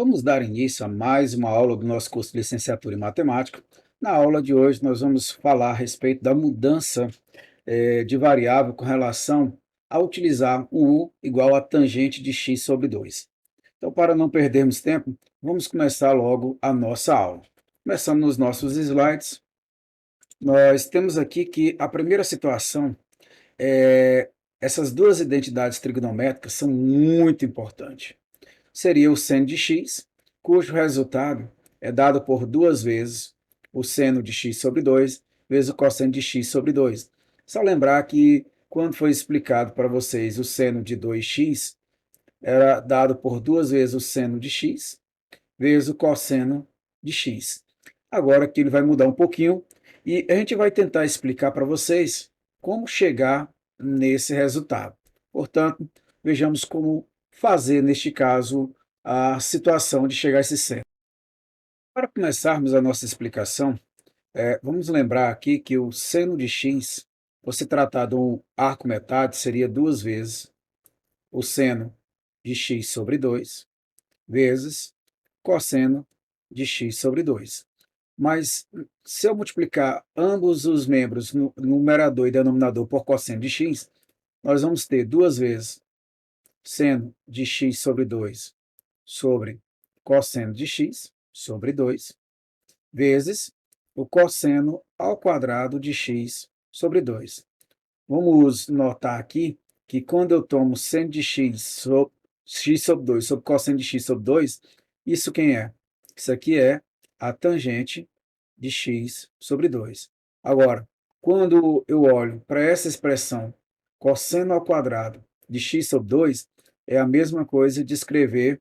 Vamos dar início a mais uma aula do nosso curso de Licenciatura em Matemática. Na aula de hoje, nós vamos falar a respeito da mudança de variável com relação a utilizar um u igual a tangente de x sobre 2. Então, para não perdermos tempo, vamos começar logo a nossa aula. Começando nos nossos slides, nós temos aqui que a primeira situação é essas duas identidades trigonométricas são muito importantes. Seria o seno de x, cujo resultado é dado por duas vezes o seno de x sobre 2 vezes o cosseno de x sobre 2. Só lembrar que quando foi explicado para vocês o seno de 2x, era dado por duas vezes o seno de x vezes o cosseno de x. Agora aqui ele vai mudar um pouquinho e a gente vai tentar explicar para vocês como chegar nesse resultado. Portanto, vejamos como fazer, neste caso, a situação de chegar a esse seno. Para começarmos a nossa explicação, vamos lembrar aqui que o seno de x, você tratar de um arco metade, seria duas vezes o seno de x sobre 2 vezes cosseno de x sobre 2. Mas se eu multiplicar ambos os membros, numerador e denominador, por cosseno de x, nós vamos ter duas vezes seno de x sobre 2 sobre cosseno de x sobre 2, vezes o cosseno ao quadrado de x sobre 2. Vamos notar aqui que quando eu tomo seno de x sobre 2 sobre cosseno de x sobre 2, isso quem é? Isso aqui é a tangente de x sobre 2. Agora, quando eu olho para essa expressão cosseno ao quadrado de x sobre 2, é a mesma coisa de escrever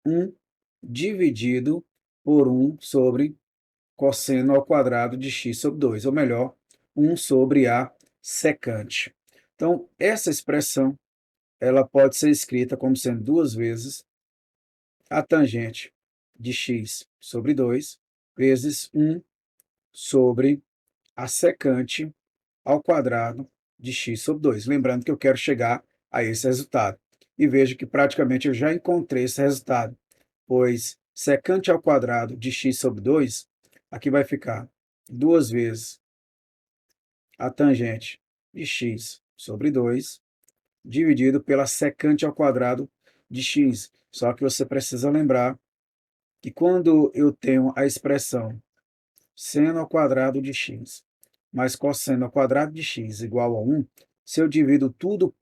1 dividido por 1 sobre cosseno ao quadrado de x sobre 2, ou melhor, 1 sobre a secante. Então, essa expressão ela pode ser escrita como sendo duas vezes a tangente de x sobre 2 vezes 1 sobre a secante ao quadrado de x sobre 2. Lembrando que eu quero chegar a esse resultado. E veja que praticamente eu já encontrei esse resultado, pois secante ao quadrado de x sobre 2, aqui vai ficar duas vezes a tangente de x sobre 2, dividido pela secante ao quadrado de x. Só que você precisa lembrar que quando eu tenho a expressão seno ao quadrado de x mais cosseno ao quadrado de x igual a 1, se eu divido tudo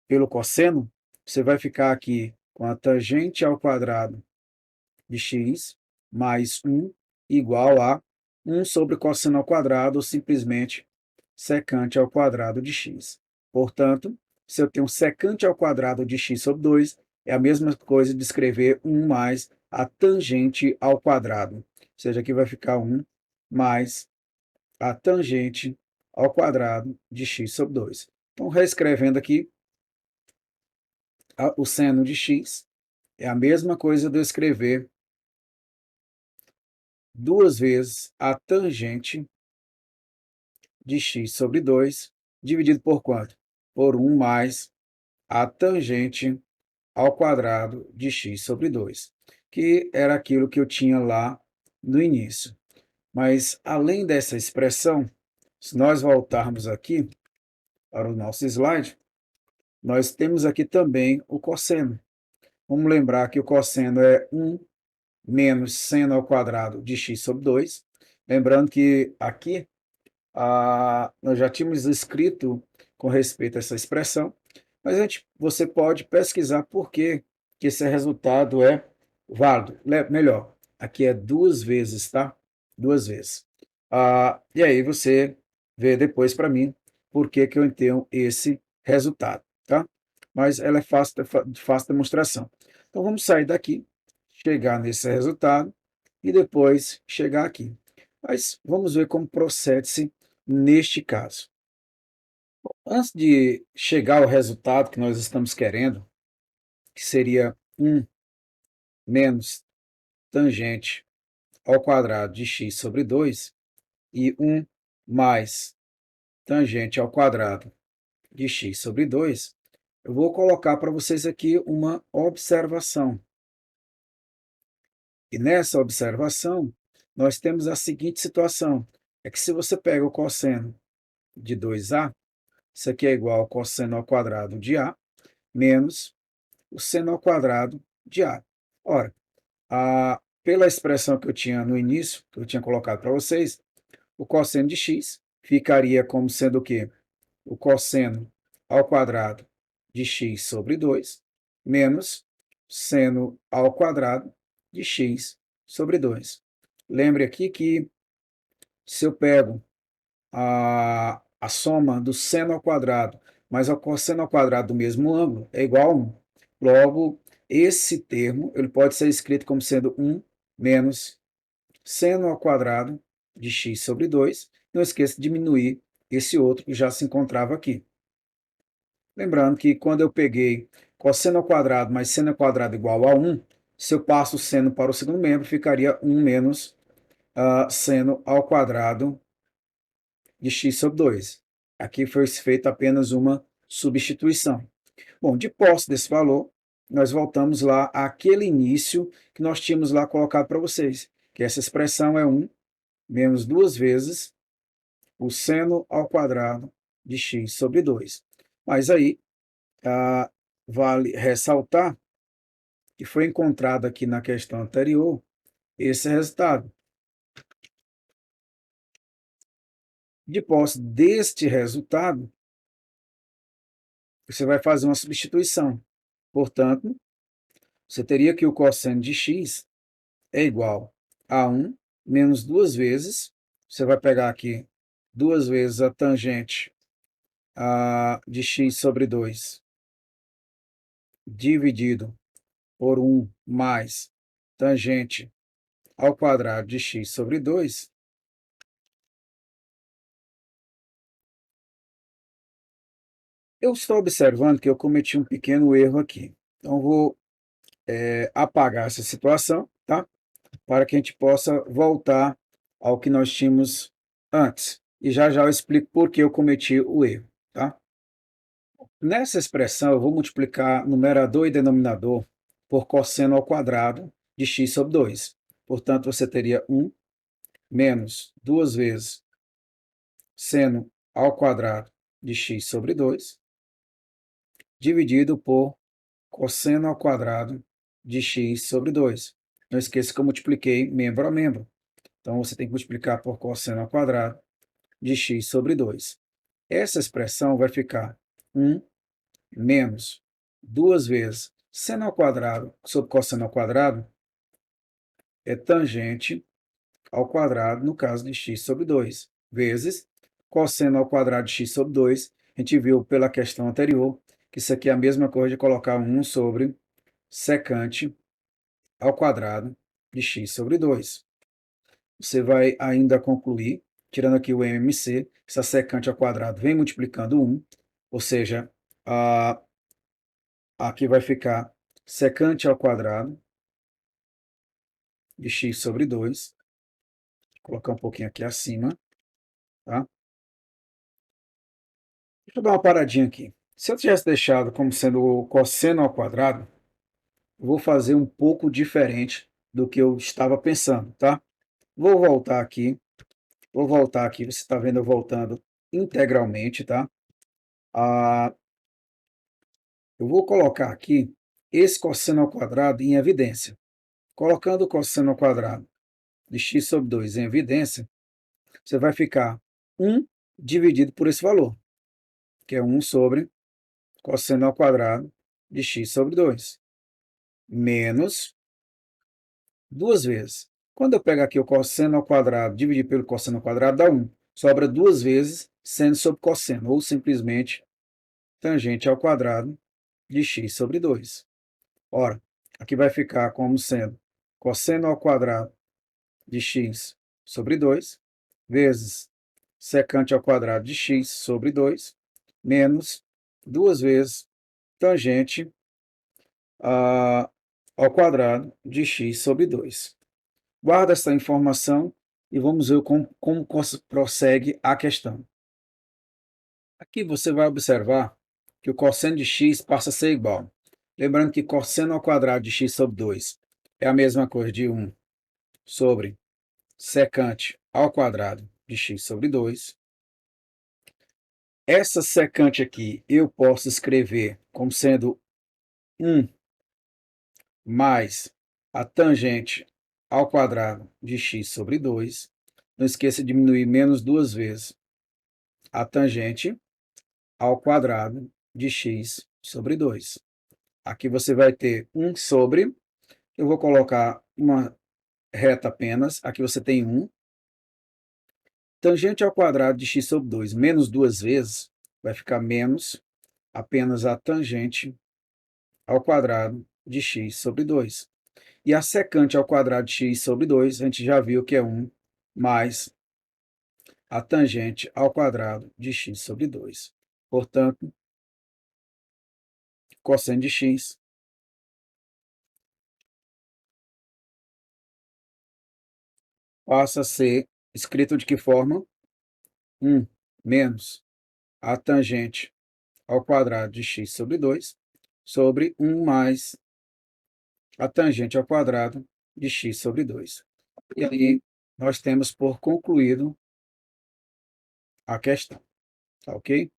pelo cosseno, você vai ficar aqui com a tangente ao quadrado de x mais 1 igual a 1 sobre cosseno ao quadrado, ou simplesmente secante ao quadrado de x. Portanto, se eu tenho secante ao quadrado de x sobre 2, é a mesma coisa de escrever 1 mais a tangente ao quadrado. Ou seja, aqui vai ficar 1 mais a tangente ao quadrado de x sobre 2. Então, reescrevendo aqui, o seno de x é a mesma coisa de eu escrever duas vezes a tangente de x sobre 2, dividido por quanto? Por 1 mais a tangente ao quadrado de x sobre 2, que era aquilo que eu tinha lá no início. Mas, além dessa expressão, se nós voltarmos aqui para o nosso slide, nós temos aqui também o cosseno. Vamos lembrar que o cosseno é 1 menos seno ao quadrado de x sobre 2. Lembrando que aqui nós já tínhamos escrito com respeito a essa expressão, mas você pode pesquisar por que esse resultado é válido. Melhor, aqui é duas vezes, tá? Duas vezes. E aí você vê depois para mim por que eu tenho esse resultado, tá? Mas ela é fácil, de fácil demonstração. Então vamos sair daqui, chegar nesse resultado e depois chegar aqui. Mas vamos ver como procede-se neste caso. Antes de chegar ao resultado que nós estamos querendo, que seria 1 menos tangente ao quadrado de x sobre 2 e 1 mais tangente ao quadrado de x sobre 2, Eu vou colocar para vocês aqui uma observação. E nessa observação, nós temos a seguinte situação: é que se você pega o cosseno de 2A, isso aqui é igual ao cosseno ao quadrado de A, menos o seno ao quadrado de A. Ora, pela expressão que eu tinha no início, que eu tinha colocado para vocês, o cosseno de x ficaria como sendo o quê? O cosseno ao quadrado de x sobre 2, menos seno ao quadrado de x sobre 2. Lembre aqui que se eu pego a soma do seno ao quadrado mais o cosseno ao quadrado do mesmo ângulo é igual a 1. Logo, esse termo ele pode ser escrito como sendo 1 menos seno ao quadrado de x sobre 2. Não esqueça de diminuir esse outro que já se encontrava aqui. Lembrando que quando eu peguei cosseno ao quadrado mais seno ao quadrado igual a 1, se eu passo o seno para o segundo membro, ficaria 1 menos seno ao quadrado de x sobre 2. Aqui foi feita apenas uma substituição. Bom, de posse desse valor, nós voltamos lá àquele início que nós tínhamos lá colocado para vocês, que essa expressão é 1 menos 2 vezes o seno ao quadrado de x sobre 2. Mas aí, vale ressaltar que foi encontrado aqui na questão anterior esse resultado. De posse deste resultado, você vai fazer uma substituição. Portanto, você teria que o cosseno de x é igual a 1 menos 2 vezes, você vai pegar aqui 2 vezes a tangente de x sobre 2 dividido por 1 mais tangente ao quadrado de x sobre 2. Eu estou observando que eu cometi um pequeno erro aqui. Então, vou apagar essa situação, tá? Para que a gente possa voltar ao que nós tínhamos antes. E já já eu explico por que eu cometi o erro, tá? Nessa expressão, eu vou multiplicar numerador e denominador por cosseno ao quadrado de x sobre 2. Portanto, você teria 1 menos 2 vezes seno ao quadrado de x sobre 2, dividido por cosseno ao quadrado de x sobre 2. Não esqueça que eu multipliquei membro a membro. Então, você tem que multiplicar por cosseno ao quadrado de x sobre 2. Essa expressão vai ficar 1 menos 2 vezes seno ao quadrado sobre cosseno ao quadrado é tangente ao quadrado, no caso de x sobre 2, vezes cosseno ao quadrado de x sobre 2. A gente viu pela questão anterior que isso aqui é a mesma coisa de colocar 1 sobre secante ao quadrado de x sobre 2. Você vai ainda concluir, tirando aqui o MMC, essa secante ao quadrado vem multiplicando 1, ou seja, aqui vai ficar secante ao quadrado de x sobre 2. Vou colocar um pouquinho aqui acima, tá? Deixa eu dar uma paradinha aqui. Se eu tivesse deixado como sendo o cosseno ao quadrado, eu vou fazer um pouco diferente do que eu estava pensando, tá? Vou voltar aqui, você está vendo eu voltando integralmente, tá? Eu vou colocar aqui esse cosseno ao quadrado em evidência. Colocando o cosseno ao quadrado de x sobre 2 em evidência, você vai ficar 1 dividido por esse valor, que é 1 sobre cosseno ao quadrado de x sobre 2, menos 2 vezes. Quando eu pego aqui o cosseno ao quadrado, dividir pelo cosseno ao quadrado, dá 1. Sobra 2 vezes seno sobre cosseno, ou simplesmente tangente ao quadrado de x sobre 2. Ora, aqui vai ficar como sendo cosseno ao quadrado de x sobre 2, vezes secante ao quadrado de x sobre 2, menos 2 vezes tangente ao quadrado de x sobre 2. Guarda essa informação e vamos ver como prossegue a questão. Aqui você vai observar que o cosseno de x passa a ser igual. Lembrando que cosseno ao quadrado de x sobre 2 é a mesma coisa de 1 sobre secante ao quadrado de x sobre 2. Essa secante aqui eu posso escrever como sendo 1 mais a tangente ao quadrado de x sobre 2. Não esqueça de diminuir menos duas vezes a tangente ao quadrado de x sobre 2. Aqui você vai ter 1 sobre, eu vou colocar uma reta apenas, aqui você tem 1. Tangente ao quadrado de x sobre 2 menos duas vezes, vai ficar menos apenas a tangente ao quadrado de x sobre 2. E a secante ao quadrado de x sobre 2, a gente já viu que é 1 mais a tangente ao quadrado de x sobre 2. Portanto, cosseno de x passa a ser escrito de que forma? 1 menos a tangente ao quadrado de x sobre 2 sobre 1 mais a tangente ao quadrado de x sobre 2. E aí nós temos por concluído a questão, tá ok?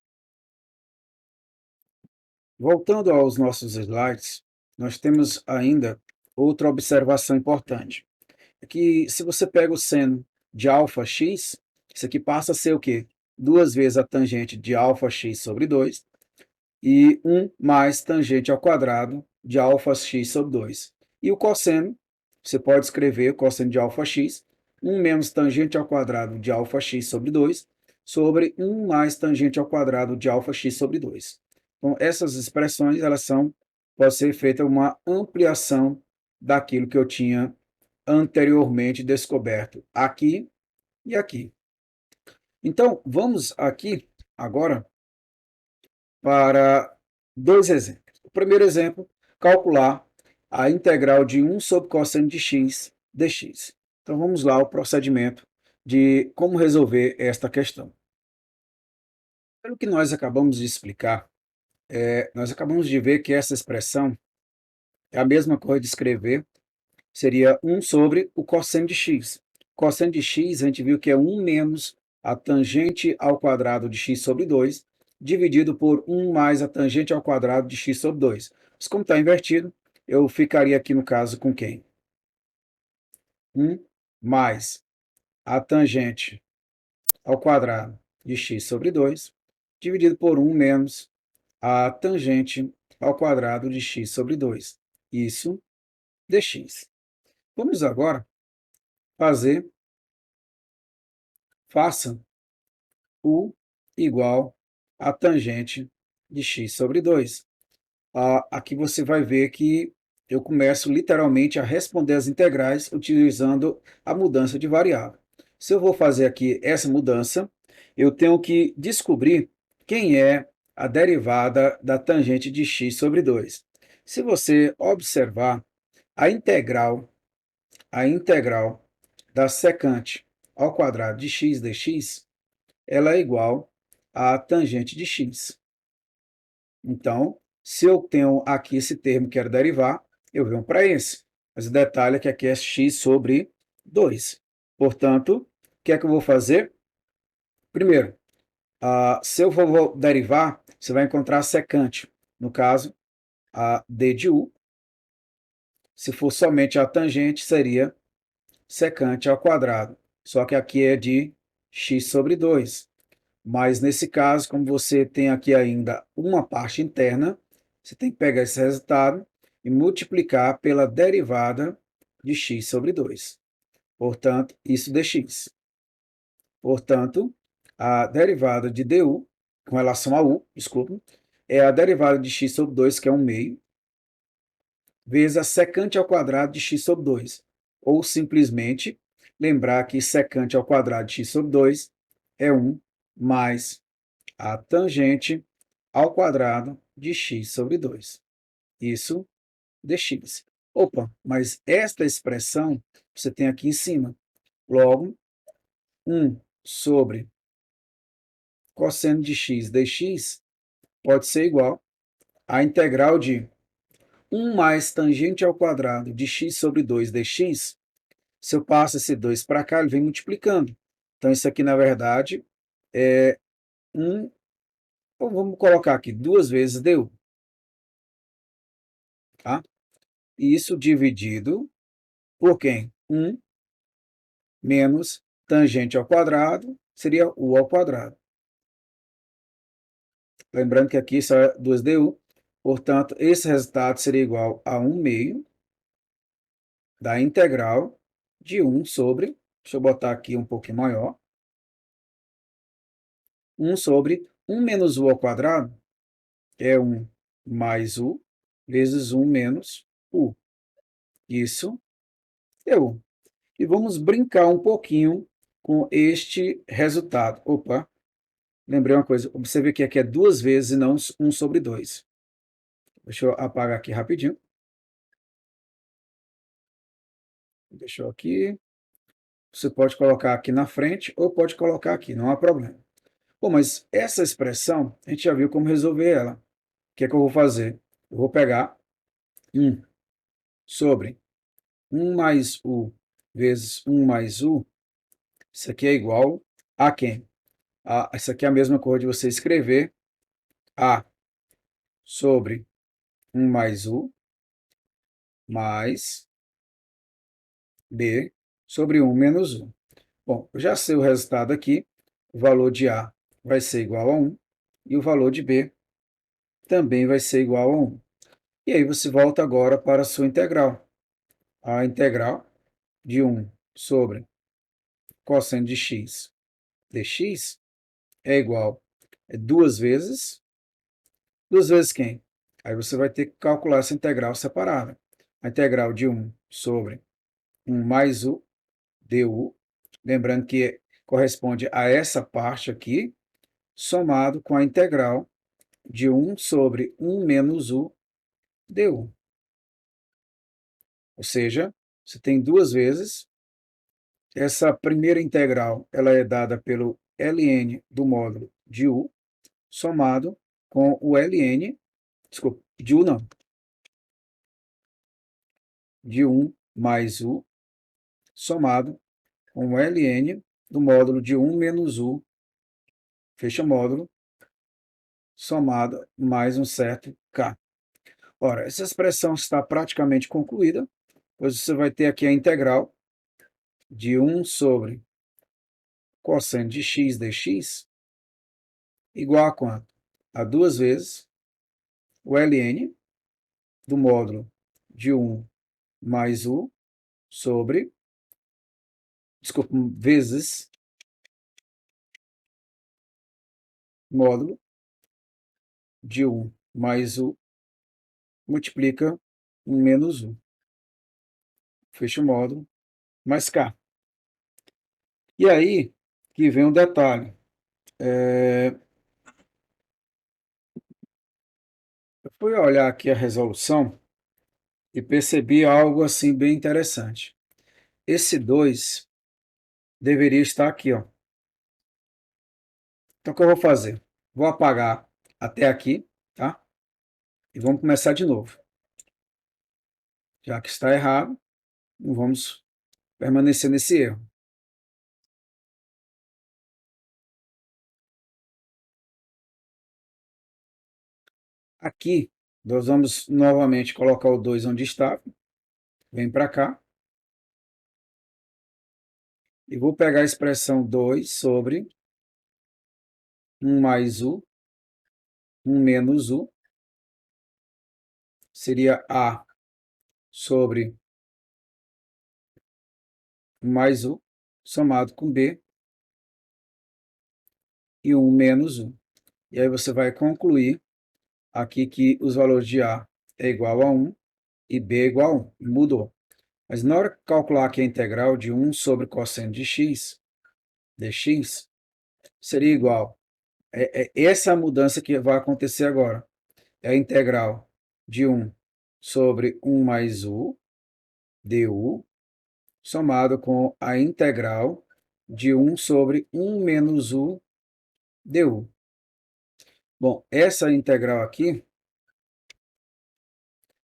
Voltando aos nossos slides, nós temos ainda outra observação importante. É que se você pega o seno de αx, isso aqui passa a ser o quê? Duas vezes a tangente de αx sobre 2 e 1 mais tangente ao quadrado de αx sobre 2. E o cosseno, você pode escrever o cosseno de αx, 1 menos tangente ao quadrado de αx sobre 2, sobre 1 mais tangente ao quadrado de αx sobre 2. Então, essas expressões, pode ser feita uma ampliação daquilo que eu tinha anteriormente descoberto aqui e aqui. Então, vamos aqui agora para dois exemplos. O primeiro exemplo, calcular a integral de 1 sobre cosseno de x dx. Então, vamos lá ao procedimento de como resolver esta questão. Pelo que nós acabamos de explicar, nós acabamos de ver que essa expressão é a mesma coisa de escrever, seria 1 sobre o cosseno de x. Cosseno de x, a gente viu que é 1 menos a tangente ao quadrado de x sobre 2, dividido por 1 mais a tangente ao quadrado de x sobre 2. Mas como está invertido, eu ficaria aqui no caso com quem? 1 mais a tangente ao quadrado de x sobre 2, dividido por 1 menos a tangente ao quadrado de x sobre 2. Isso dx. Vamos agora fazer, faça U igual a tangente de x sobre 2. Aqui você vai ver que eu começo literalmente a responder as integrais utilizando a mudança de variável. Se eu vou fazer aqui essa mudança, eu tenho que descobrir quem é a derivada da tangente de x sobre 2. Se você observar a integral da secante ao quadrado de x dx, ela é igual à tangente de x. Então, se eu tenho aqui esse termo que quero derivar, eu venho para esse. Mas o detalhe é que aqui é x sobre 2. Portanto, o que é que eu vou fazer? Primeiro, se eu vou derivar, você vai encontrar a secante. No caso, a d de u. Se for somente a tangente, seria secante ao quadrado. Só que aqui é de x sobre 2. Mas nesse caso, como você tem aqui ainda uma parte interna, você tem que pegar esse resultado e multiplicar pela derivada de x sobre 2. Portanto, isso dx. Portanto, a derivada de du, com relação a u, desculpa, é a derivada de x sobre 2, que é 1 meio, vezes a secante ao quadrado de x sobre 2. Ou simplesmente lembrar que secante ao quadrado de x sobre 2 é 1 mais a tangente ao quadrado de x sobre 2. Isso dx. Opa, mas esta expressão você tem aqui em cima. Logo, 1 sobre cosseno de x dx pode ser igual à integral de 1 mais tangente ao quadrado de x sobre 2 dx. Se eu passo esse 2 para cá, ele vem multiplicando. Então, isso aqui, na verdade, é 1, ou vamos colocar aqui, 2 vezes du, tá? Isso dividido por quem? 1 menos tangente ao quadrado, seria u ao quadrado. Lembrando que aqui só é 2du, portanto, esse resultado seria igual a 1 meio da integral de 1 sobre, deixa eu botar aqui um pouquinho maior, 1 sobre 1 menos u ao quadrado, é 1 mais u, vezes 1 menos u. Isso deu. E vamos brincar um pouquinho com este resultado. Opa, lembrei uma coisa, observe que aqui é 2 vezes e não 1 sobre 2. Deixa eu apagar aqui rapidinho. Deixa eu aqui. Você pode colocar aqui na frente ou pode colocar aqui, não há problema. Bom, mas essa expressão, a gente já viu como resolver ela. O que é que eu vou fazer? Eu vou pegar 1 sobre 1 mais u vezes 1 mais u. Isso aqui é igual a quem? Isso aqui é a mesma coisa de você escrever a sobre 1 mais u mais b sobre 1 menos u. Bom, eu já sei o resultado aqui. O valor de a vai ser igual a 1 e o valor de b também vai ser igual a 1. E aí você volta agora para a sua integral. A integral de 1 sobre cosseno de x dx é igual a 2 vezes. 2 vezes quem? Aí você vai ter que calcular essa integral separada. A integral de 1 sobre 1 mais u du, lembrando que corresponde a essa parte aqui, somado com a integral de 1 sobre 1 menos u du. Ou seja, você tem 2 vezes. Essa primeira integral ela é dada pelo ln do módulo de u, somado com o ln, desculpa, de u não, de 1 mais u, somado com o ln do módulo de 1 menos u, fecha módulo, somado mais um certo k. Ora, essa expressão está praticamente concluída, pois você vai ter aqui a integral de 1 sobre cosseno de x dx igual a quanto? A 2 vezes o ln do módulo de 1 mais u sobre, desculpa, vezes módulo de 1 mais u multiplica 1 menos u. Fecha o módulo, mais k. E aí que vem um detalhe. Eu fui olhar aqui a resolução e percebi algo assim bem interessante. Esse 2 deveria estar aqui, ó. Então, o que eu vou fazer? Vou apagar até aqui, tá? E vamos começar de novo. Já que está errado, não vamos permanecer nesse erro. Aqui, nós vamos novamente colocar o 2 onde está. Vem para cá. E vou pegar a expressão 2 sobre 1 mais u, 1 menos u. Seria a sobre 1 mais u, somado com b, e 1 menos u. E aí você vai concluir aqui que os valores de a é igual a 1 e b é igual a 1. Mudou. Mas na hora de calcular aqui a integral de 1 sobre cosseno de x, dx, seria igual. Essa é a mudança que vai acontecer agora. É a integral de 1 sobre 1 mais u du, somado com a integral de 1 sobre 1 menos u du. Bom, essa integral aqui,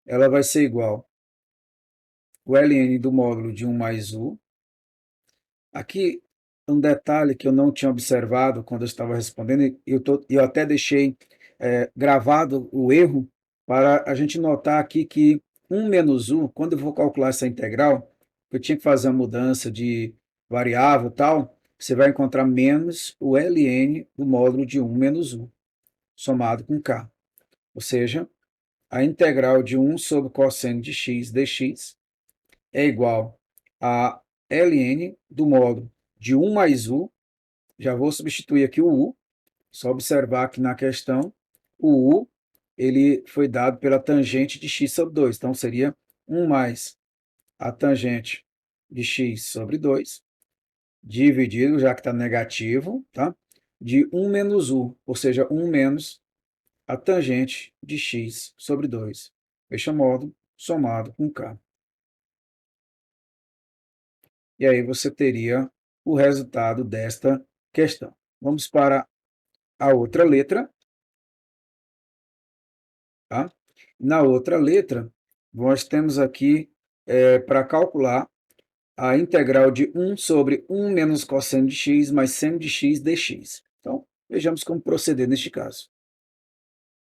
ela vai ser igual o ln do módulo de 1 mais u. Aqui, um detalhe que eu não tinha observado quando eu estava respondendo, e eu até deixei gravado o erro, para a gente notar aqui que 1 menos u, quando eu vou calcular essa integral, eu tinha que fazer a mudança de variável e tal, você vai encontrar menos o ln do módulo de 1 menos u, somado com k. Ou seja, a integral de 1 sobre cosseno de x dx é igual a ln do módulo de 1 mais u. Já vou substituir aqui o u, só observar que na questão o u ele foi dado pela tangente de x sobre 2, então seria 1 mais a tangente de x sobre 2, dividido, já que está negativo, tá? De 1 menos u, ou seja, 1 menos a tangente de x sobre 2, fecha módulo, somado com k. E aí você teria o resultado desta questão. Vamos para a outra letra, tá? Na outra letra, nós temos aqui para calcular a integral de 1 sobre 1 menos cosseno de x mais seno de x dx. Então, vejamos como proceder neste caso.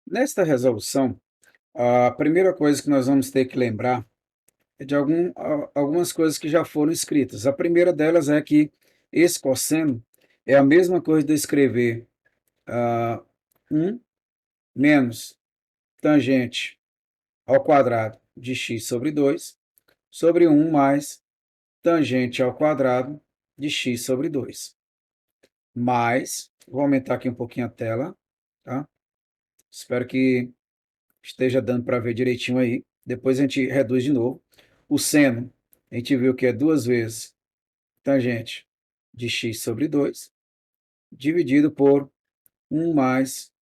Nesta resolução, a primeira coisa que nós vamos ter que lembrar é de algumas coisas que já foram escritas. A primeira delas é que esse cosseno é a mesma coisa de escrever 1 menos tangente ao quadrado de x sobre 2 sobre 1 mais tangente ao quadrado de x sobre 2. Mais, vou aumentar aqui um pouquinho a tela, tá? Espero que esteja dando para ver direitinho aí. Depois a gente reduz de novo. O seno, a gente viu que é 2 vezes tangente de x sobre 2, dividido por 1 mais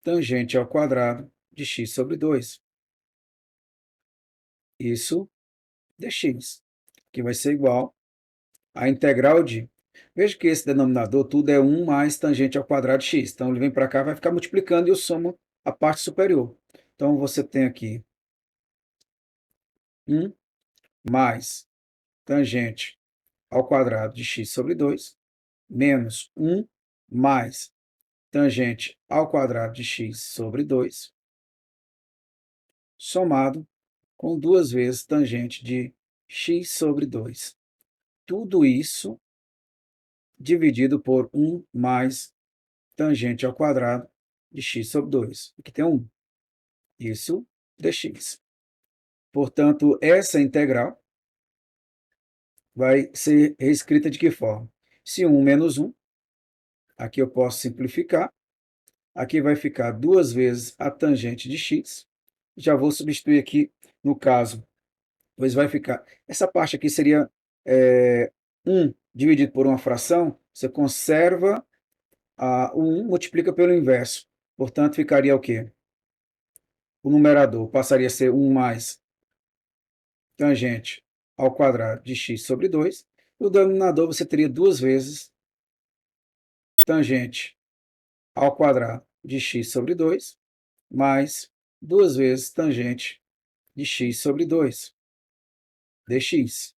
tangente ao quadrado de x sobre 2. Isso dx, que vai ser igual a integral de... Veja que esse denominador tudo é 1 mais tangente ao quadrado de x. Então, ele vem para cá, vai ficar multiplicando e eu somo a parte superior. Então, você tem aqui 1 mais tangente ao quadrado de x sobre 2, menos 1 mais tangente ao quadrado de x sobre 2, somado com 2 vezes tangente de x sobre 2. Tudo isso dividido por 1 mais tangente ao quadrado de x sobre 2. Aqui tem 1. Isso dx. Portanto, essa integral vai ser reescrita de que forma? Se 1 menos 1, aqui eu posso simplificar. Aqui vai ficar 2 vezes a tangente de x. Já vou substituir aqui, no caso, pois vai ficar... Essa parte aqui seria 1 dividido por uma fração. Você conserva o 1, multiplica pelo inverso. Portanto, ficaria o quê? O numerador passaria a ser 1 mais tangente ao quadrado de x sobre 2. E o denominador você teria 2 vezes tangente ao quadrado de x sobre 2, mais 2 vezes tangente de x sobre 2, dx.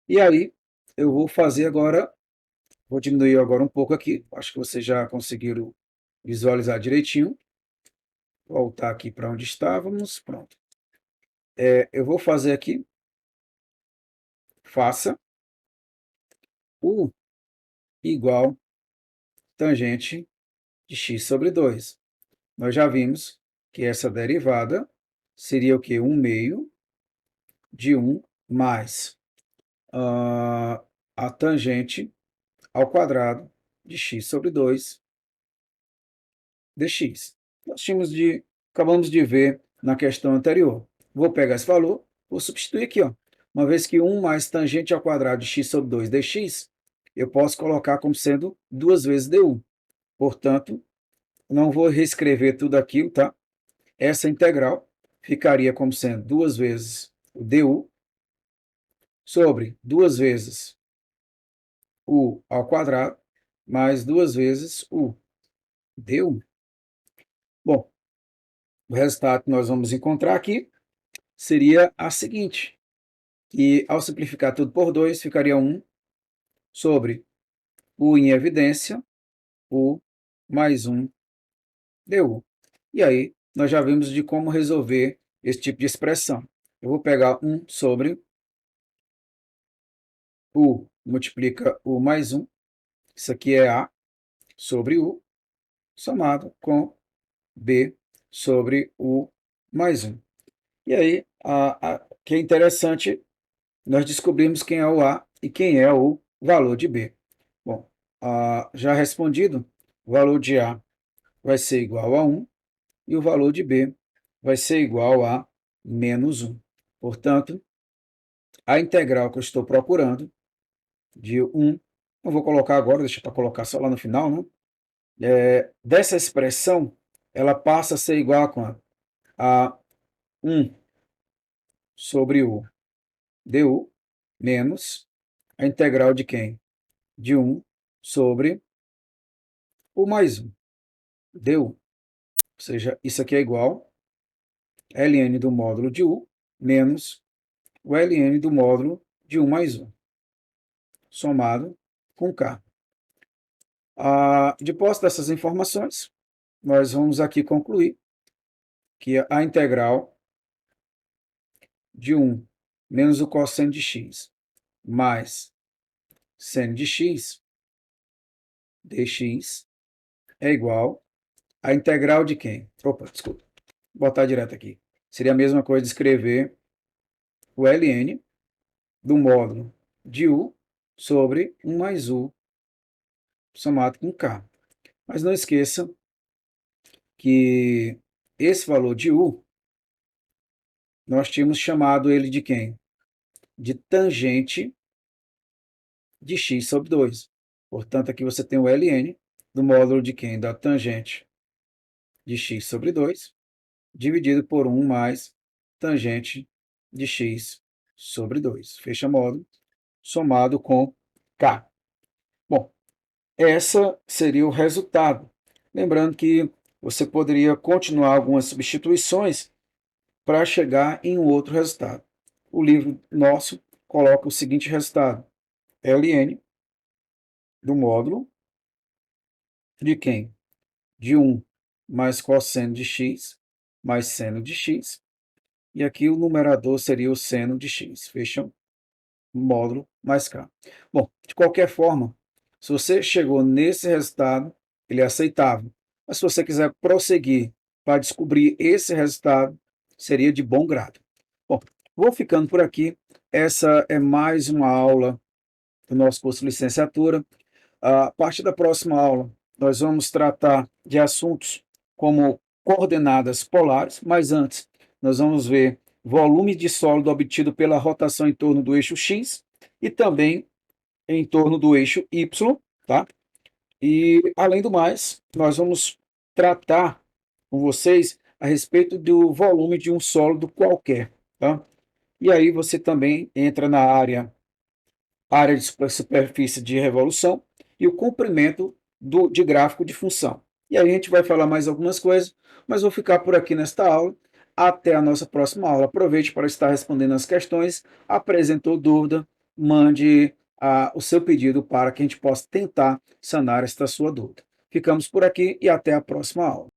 E aí, eu vou fazer agora, vou diminuir agora um pouco aqui, acho que vocês já conseguiram visualizar direitinho. Voltar aqui para onde estávamos, pronto. Eu vou fazer aqui, faça u igual tangente de x sobre 2. Nós já vimos que essa derivada seria o quê? 1 meio de 1 mais a tangente ao quadrado de x sobre 2 dx. Acabamos de ver na questão anterior. Vou pegar esse valor, vou substituir aqui, ó. Uma vez que 1 mais tangente ao quadrado de x sobre 2 dx, eu posso colocar como sendo 2 vezes du. Portanto, não vou reescrever tudo aquilo, tá? Essa integral ficaria como sendo 2 vezes o du sobre 2 vezes u ao quadrado mais 2 vezes u du. Bom, o resultado que nós vamos encontrar aqui seria a seguinte, que ao simplificar tudo por 2, ficaria 1 sobre U em evidência, U mais 1 du. E aí, nós já vimos de como resolver esse tipo de expressão. Eu vou pegar 1 sobre U multiplica U mais 1, isso aqui é A sobre U, somado com B sobre U mais 1. E aí, que é interessante, nós descobrimos quem é o A e quem é o valor de B. Bom, já respondido, o valor de A vai ser igual a 1 e o valor de B vai ser igual a menos 1. Portanto, a integral que eu estou procurando de 1, não vou colocar agora, deixa para colocar só lá no final, né? Dessa expressão, ela passa a ser igual a quanto? A 1 sobre U du menos a integral de quem? De 1 sobre U mais 1 du. Ou seja, isso aqui é igual a ln do módulo de U menos o ln do módulo de 1 mais 1, somado com K. Depois dessas informações, nós vamos aqui concluir que a integral de 1 menos o cosseno de x mais seno de x dx é igual a integral de quem? Opa, desculpa. Vou botar direto aqui. Seria a mesma coisa de escrever o ln do módulo de U sobre 1 mais U somado com K. Mas não esqueça que esse valor de U, nós tínhamos chamado ele de quem? De tangente de x sobre 2. Portanto, aqui você tem o ln do módulo de quem? Da tangente de x sobre 2, dividido por 1 mais tangente de x sobre 2. Fecha módulo, somado com K. Bom, essa seria o resultado. Lembrando que você poderia continuar algumas substituições para chegar em um outro resultado. O livro nosso coloca o seguinte resultado: ln do módulo de quem? De 1 mais cosseno de x mais seno de x. E aqui o numerador seria o seno de x. Fecham? Módulo mais K. Bom, de qualquer forma, se você chegou nesse resultado, ele é aceitável. Mas se você quiser prosseguir para descobrir esse resultado, seria de bom grado. Bom, vou ficando por aqui. Essa é mais uma aula do nosso curso de licenciatura. A partir da próxima aula, nós vamos tratar de assuntos como coordenadas polares, mas antes, nós vamos ver volume de sólido obtido pela rotação em torno do eixo X e também em torno do eixo Y, tá? E, além do mais, nós vamos tratar com vocês a respeito do volume de um sólido qualquer, tá? E aí você também entra na área de superfície de revolução e o comprimento de gráfico de função. E aí a gente vai falar mais algumas coisas, mas vou ficar por aqui nesta aula. Até a nossa próxima aula. Aproveite para estar respondendo as questões. Apresentou dúvida, mande o seu pedido para que a gente possa tentar sanar esta sua dúvida. Ficamos por aqui e até a próxima aula.